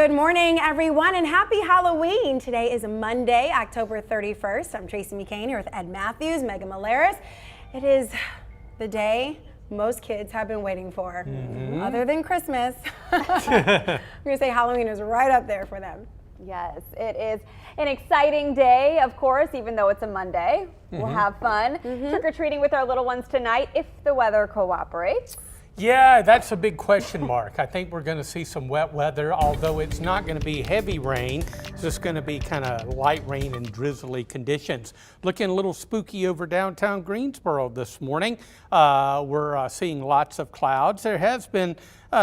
Good morning, everyone, and happy Halloween. Today is Monday, October 31st. I'm Tracy McCain here with Ed Matthews, Megan Malaris. It is the day most kids have been waiting for, other than Christmas. I'm going to say Halloween is right up there for them. Yes, it is an exciting day, of course, even though it's a Monday. We'll have fun trick-or-treating with our little ones tonight if the weather cooperates. Yeah, that's a big question mark. I think we're going to see some wet weather, although it's not going to be heavy rain. It's just going to be kind of light rain and drizzly conditions. Looking a little spooky over downtown Greensboro this morning. We're seeing lots of clouds. There has been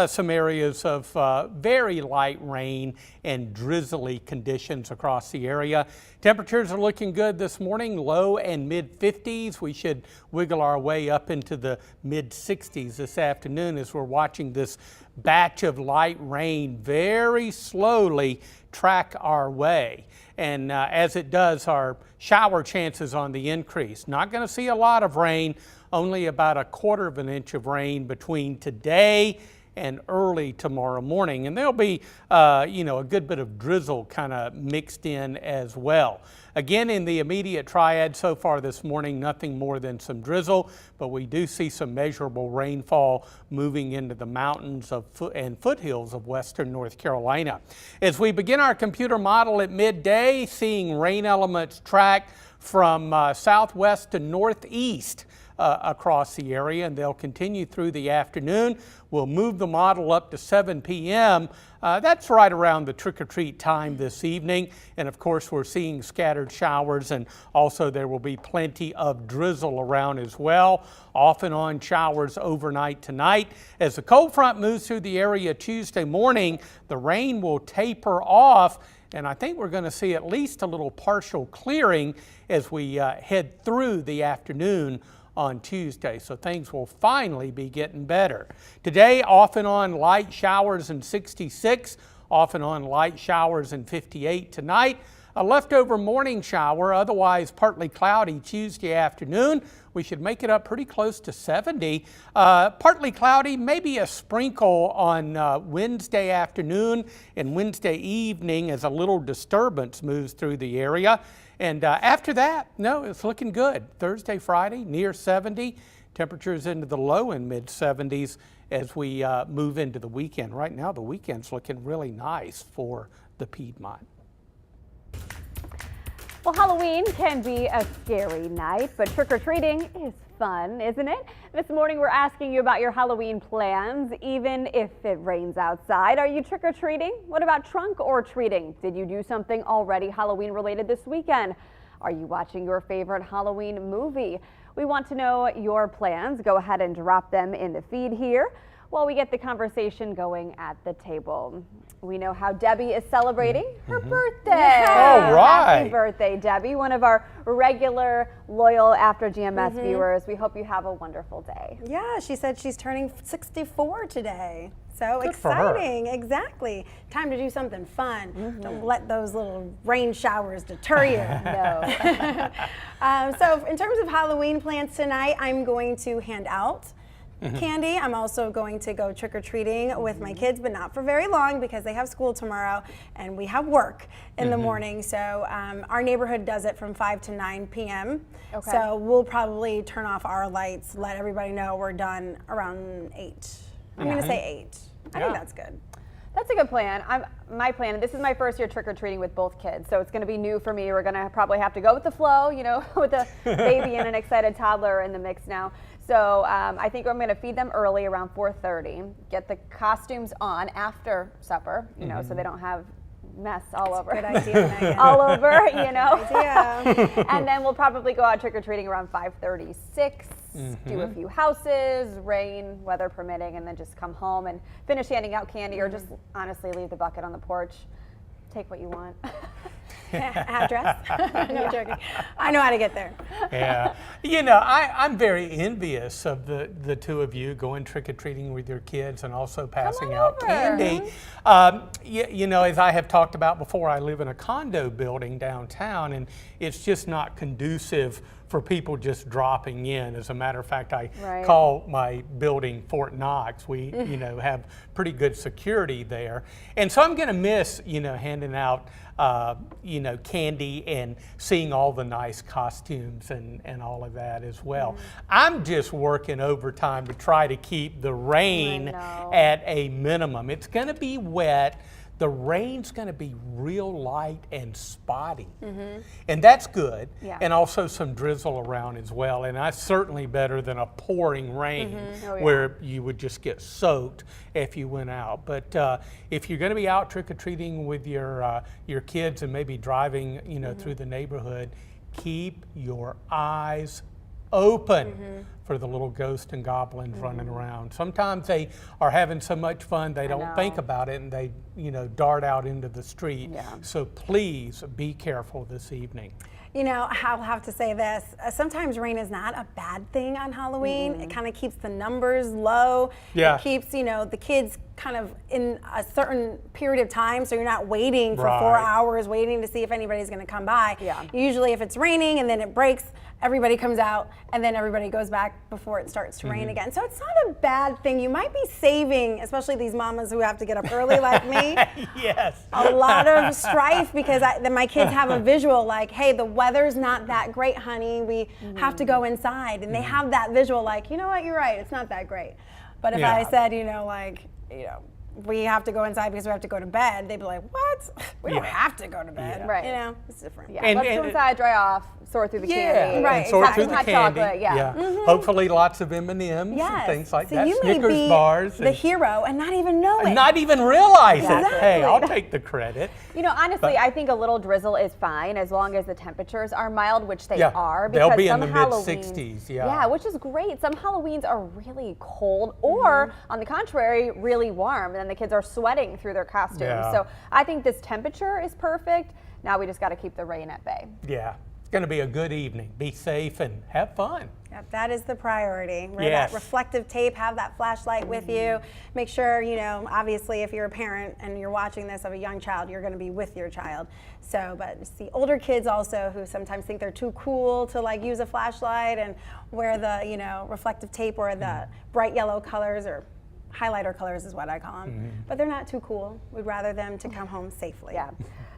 some areas of very light rain and drizzly conditions across the area. Temperatures are looking good this morning, low and mid 50s. We should wiggle our way up into the mid 60s this afternoon as we're watching this batch of light rain very slowly track our way. And as it does, our shower chances on the increase. Not going to see a lot of rain, only about 1/4 inch of rain between today and early tomorrow morning. And there'll be, a good bit of drizzle kind of mixed in as well. Again, in the immediate triad so far this morning, nothing more than some drizzle, but we do see some measurable rainfall moving into the mountains and foothills of western North Carolina. As we begin our computer model at midday, seeing rain elements track from southwest to northeast across the area, and they'll continue through the afternoon. We'll move the model up to 7 p.m. That's right around the trick-or-treat time this evening. And of course, we're seeing scattered showers, and also there will be plenty of drizzle around as well. Off and on showers overnight tonight. As the cold front moves through the area Tuesday morning, the rain will taper off, and I think we're going to see at least a little partial clearing as we head through the afternoon on Tuesday, so things will finally be getting better. Today, off and on light showers in 66, off and on light showers in 58 tonight. A leftover morning shower, otherwise partly cloudy Tuesday afternoon. We should make it up pretty close to 70. Partly cloudy, maybe a sprinkle on Wednesday afternoon and Wednesday evening as a little disturbance moves through the area. And after that, no, it's looking good. Thursday, Friday, near 70. Temperatures into the low and mid 70s as we move into the weekend. Right now, the weekend's looking really nice for the Piedmont. Well, Halloween can be a scary night, but trick-or-treating is fun, isn't it? This morning we're asking you about your Halloween plans, even if it rains outside. Are you trick-or-treating? What about trunk or treating? Did you do something already Halloween related this weekend? Are you watching your favorite Halloween movie? We want to know your plans. Go ahead and drop them in the feed here while we get the conversation going at the table. We know how Debbie is celebrating her birthday. All right. Happy birthday, Debbie, one of our regular, loyal After GMS viewers. We hope you have a wonderful day. Yeah, she said she's turning 64 today. So good exciting. Exactly. Time to do something fun. Don't let those little rain showers deter you. No. So in terms of Halloween plans tonight, I'm going to hand out candy. I'm also going to go trick-or-treating with my kids, but not for very long because they have school tomorrow and we have work in the morning. So our neighborhood does it from 5 to 9 p.m. Okay. So we'll probably turn off our lights, let everybody know we're done around 8. I'm going to say 8. I think that's good. That's a good plan. My plan, this is my first year trick-or-treating with both kids, so it's going to be new for me. We're going to probably have to go with the flow, with a baby and an excited toddler in the mix now. So I think I'm going to feed them early around 4:30, get the costumes on after supper, so they don't have mess all over. Good idea, Megan. All over, Good idea. And then we'll probably go out trick-or-treating around 5:36, do a few houses, rain, weather permitting, and then just come home and finish handing out candy or just honestly leave the bucket on the porch. Take what you want. Address? No joking. I know how to get there. Yeah. I'm very envious of the two of you going trick-or-treating with your kids and also passing out candy. As I have talked about before, I live in a condo building downtown, and it's just not conducive for people just dropping in. As a matter of fact, I Right. call my building Fort Knox. We, have pretty good security there. And so I'm going to miss, handing out, candy and seeing all the nice costumes and all of that as well. I'm just working overtime to try to keep the rain at a minimum. It's going to be wet. The rain's going to be real light and spotty, and that's good. Yeah. And also some drizzle around as well, and that's certainly better than a pouring rain where you would just get soaked if you went out. But if you're going to be out trick-or-treating with your kids and maybe driving, through the neighborhood, keep your eyes open for the little ghosts and goblins running around. Sometimes they are having so much fun they don't think about it and they, dart out into the street. So please be careful this evening. I'll have to say this. Sometimes rain is not a bad thing on Halloween. It kind of keeps the numbers low. Yeah. It keeps, the kids kind of in a certain period of time, so you're not waiting for 4 hours waiting to see if anybody's going to come by. Yeah. Usually if it's raining and then it breaks, everybody comes out and then everybody goes back before it starts to rain again. So it's not a bad thing. You might be saving, especially these mamas who have to get up early like me, Yes. a lot of strife because then my kids have a visual like, hey, the weather's not that great, honey. We have to go inside. And they have that visual like, you know what, you're right, it's not that great. But if I said, we have to go inside because we have to go to bed, they'd be like, what? We don't have to go to bed. Yeah. Right. It's different. Yeah. Let's go inside, dry off, sort through the candy. And sort have through some the hot candy. chocolate. Hopefully lots of M&Ms and things like so that. you Snickers may be bars. the hero and not even know it. Not even realize Exactly. it. Hey, I'll take the credit. Honestly, I think a little drizzle is fine as long as the temperatures are mild, which they are. Because they'll be in some the Halloweens, mid-60s. Yeah, which is great. Some Halloweens are really cold or, on the contrary, really warm, and then the kids are sweating through their costumes. Yeah. So I think this temperature is perfect. Now we just got to keep the rain at bay. Yeah, it's going to be a good evening. Be safe and have fun. Yep, that is the priority. Wear that reflective tape, have that flashlight with you. Make sure, obviously if you're a parent and you're watching this of a young child, you're going to be with your child. So, but it's the older kids also who sometimes think they're too cool to like use a flashlight and wear the, reflective tape or the bright yellow colors or highlighter colors is what I call them. But they're not too cool. We'd rather them to come home safely. Yeah,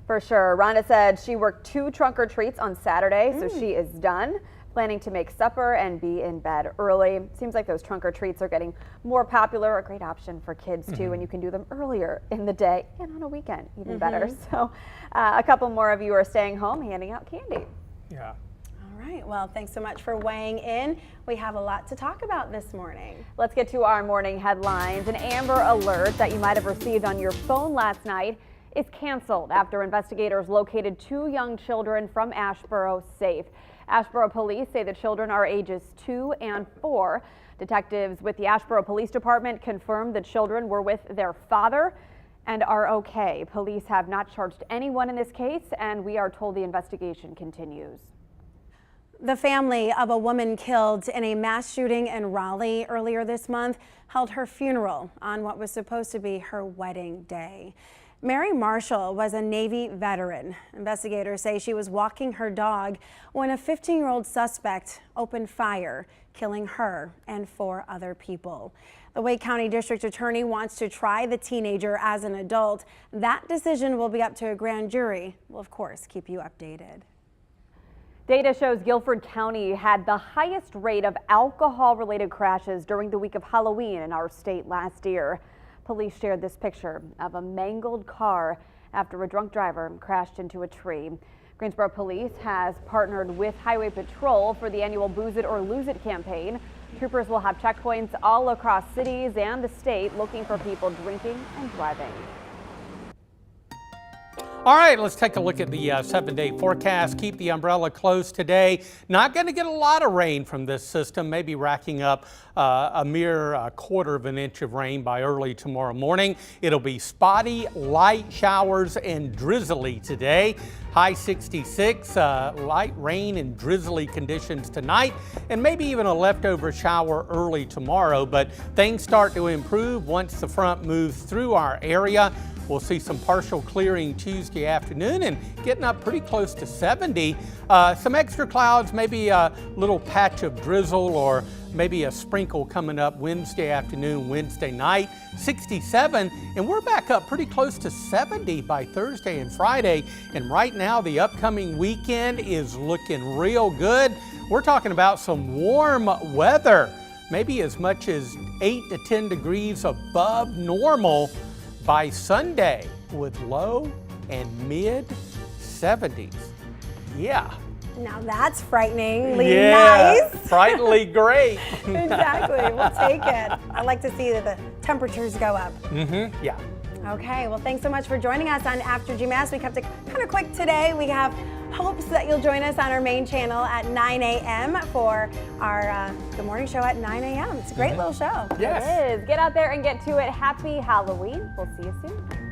for sure. Rhonda said she worked 2 trunk or treats on Saturday, so she is done. Planning to make supper and be in bed early. Seems like those trunk or treats are getting more popular, a great option for kids too, and you can do them earlier in the day and on a weekend, even better. So a couple more of you are staying home handing out candy. Yeah. All right, well, thanks so much for weighing in. We have a lot to talk about this morning. Let's get to our morning headlines. An Amber Alert that you might have received on your phone last night is canceled after investigators located 2 young children from Asheboro safe. Asheboro police say the children are ages 2 and 4. Detectives with the Asheboro Police Department confirmed the children were with their father and are okay. Police have not charged anyone in this case, and we are told the investigation continues. The family of a woman killed in a mass shooting in Raleigh earlier this month held her funeral on what was supposed to be her wedding day. Mary Marshall was a Navy veteran. Investigators say she was walking her dog when a 15-year-old suspect opened fire, killing her and 4 other people. The Wake County District Attorney wants to try the teenager as an adult. That decision will be up to a grand jury. We'll, of course, keep you updated. Data shows Guilford County had the highest rate of alcohol-related crashes during the week of Halloween in our state last year. Police shared this picture of a mangled car after a drunk driver crashed into a tree. Greensboro Police has partnered with Highway Patrol for the annual Booze It or Lose It campaign. Troopers will have checkpoints all across cities and the state looking for people drinking and driving. All right, let's take a look at the 7-day forecast. Keep the umbrella closed today. Not going to get a lot of rain from this system, maybe racking up a mere 1/4 of an inch of rain by early tomorrow morning. It'll be spotty, light showers and drizzly today. High 66, light rain and drizzly conditions tonight, and maybe even a leftover shower early tomorrow. But things start to improve once the front moves through our area. We'll see some partial clearing Tuesday Thursday afternoon and getting up pretty close to 70. Some extra clouds, maybe a little patch of drizzle or maybe a sprinkle coming up Wednesday afternoon, Wednesday night, 67, and we're back up pretty close to 70 by Thursday and Friday. And right now, the upcoming weekend is looking real good. We're talking about some warm weather, maybe as much as 8 to 10 degrees above normal by Sunday with low and mid 70s. Yeah. Now that's frighteningly Yeah, nice. frighteningly great. Exactly, we'll take it. I like to see that the temperatures go up. Yeah. Okay, well, thanks so much for joining us on After GMS. We kept it kind of quick today. We have hopes that you'll join us on our main channel at 9 a.m. for our Good Morning Show at 9 a.m. It's a great little show. Yes. It is. Get out there and get to it. Happy Halloween. We'll see you soon.